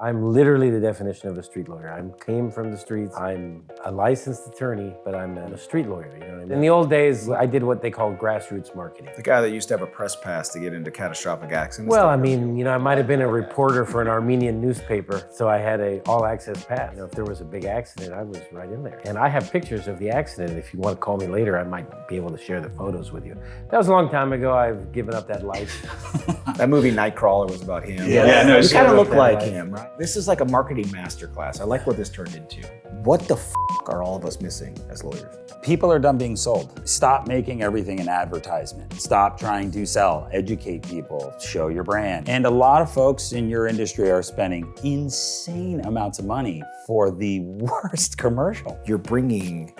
I'm literally the definition of a street lawyer. I came from the streets. I'm a licensed attorney, but I'm a street lawyer, you know what I mean? In the old days, I did what they call grassroots marketing. The guy that used to have a press pass to get into catastrophic accidents. Well, I mean, you know, I might have been a reporter for an Armenian newspaper, so I had a all-access pass. You know, if there was a big accident, I was right in there. And I have pictures of the accident. If you want to call me later, I might be able to share the photos with you. That was a long time ago. I've given up that life. That movie Nightcrawler was about him. Yeah, no, you kind of look like life. him, right? This is like a marketing masterclass. I like what this turned into. What the f are all of us missing as lawyers? People are done being sold. Stop making everything an advertisement. Stop trying to sell. Educate people. Show your brand. And a lot of folks in your industry are spending insane amounts of money for the worst commercial. You're bringing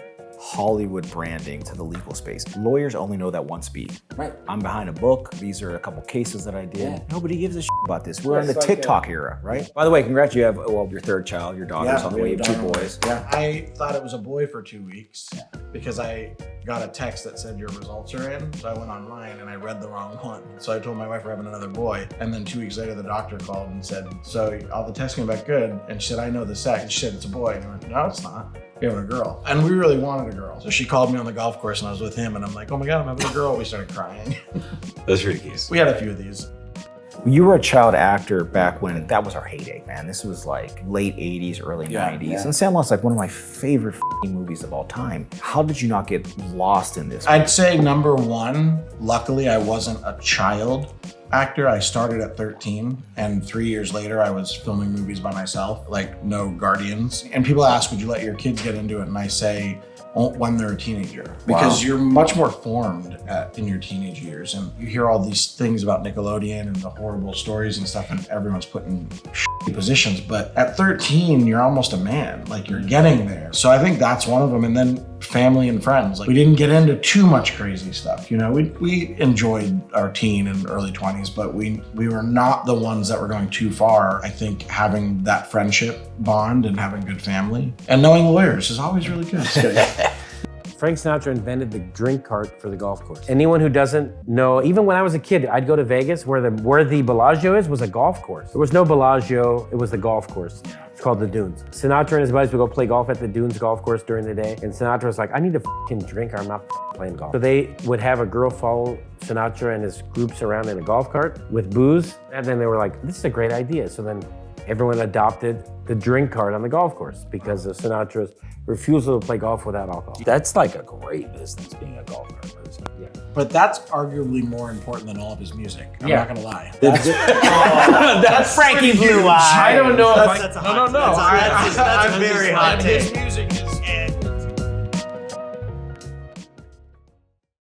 Hollywood branding to the legal space. Lawyers only know that one speed. Right. I'm behind a book. These are a couple cases that I did. Yeah. Nobody gives a shit about this. We're in the It's like TikTok era, right? By the way, congrats. You have, well, your third child, your daughter's on the way. You have two boys. Yeah. I thought it was a boy for 2 weeks because I got a text that said your results are in. So I went online and I read the wrong one. So I told my wife we're having another boy. And then 2 weeks later, the doctor called and said, so all the tests came back good. And she said, I know the sex. She said, it's a boy. And I went, no, it's not. We're having a girl. And we really wanted a girl. So she called me on the golf course and I was with him and I'm like, oh my God, I'm having a girl. We started crying. That's pretty cute. We had a few of these. You were a child actor back when that was our heyday, man. This was like late 80s, early 90s. Yeah. And Sandlot's like one of my favorite movies of all time. How did you not get lost in this? I'd say number one, luckily I wasn't a child actor. I started at 13 and 3 years later I was filming movies by myself, like no guardians. And people ask, would you let your kids get into it? And I say, when they're a teenager, because you're much more formed in your teenage years. And you hear all these things about Nickelodeon and the horrible stories and stuff and everyone's put in shitty positions. But at 13, you're almost a man, like you're getting there. So I think that's one of them. And then family and friends. Like we didn't get into too much crazy stuff. You know, we enjoyed our teen and early 20s, but we were not the ones that were going too far. I think having that friendship bond and having good family and knowing lawyers is always really good. Frank Sinatra invented the drink cart for the golf course. Anyone who doesn't know, even when I was a kid, I'd go to Vegas where the Bellagio was a golf course. There was no Bellagio, it was the golf course. It's called the Dunes. Sinatra and his buddies would go play golf at the Dunes golf course during the day. And Sinatra was like, I need a fucking drink or I'm not playing golf. So they would have a girl follow Sinatra and his groups around in a golf cart with booze. And then they were like, this is a great idea. So then everyone adopted the drink cart on the golf course because of Sinatra's refusal to play golf without alcohol. That's like a great business, being a golf cart person. Yeah. But that's arguably more important than all of his music. I'm not gonna lie. That's Frankie Blue Eye. I don't know if That's a very hot take. His music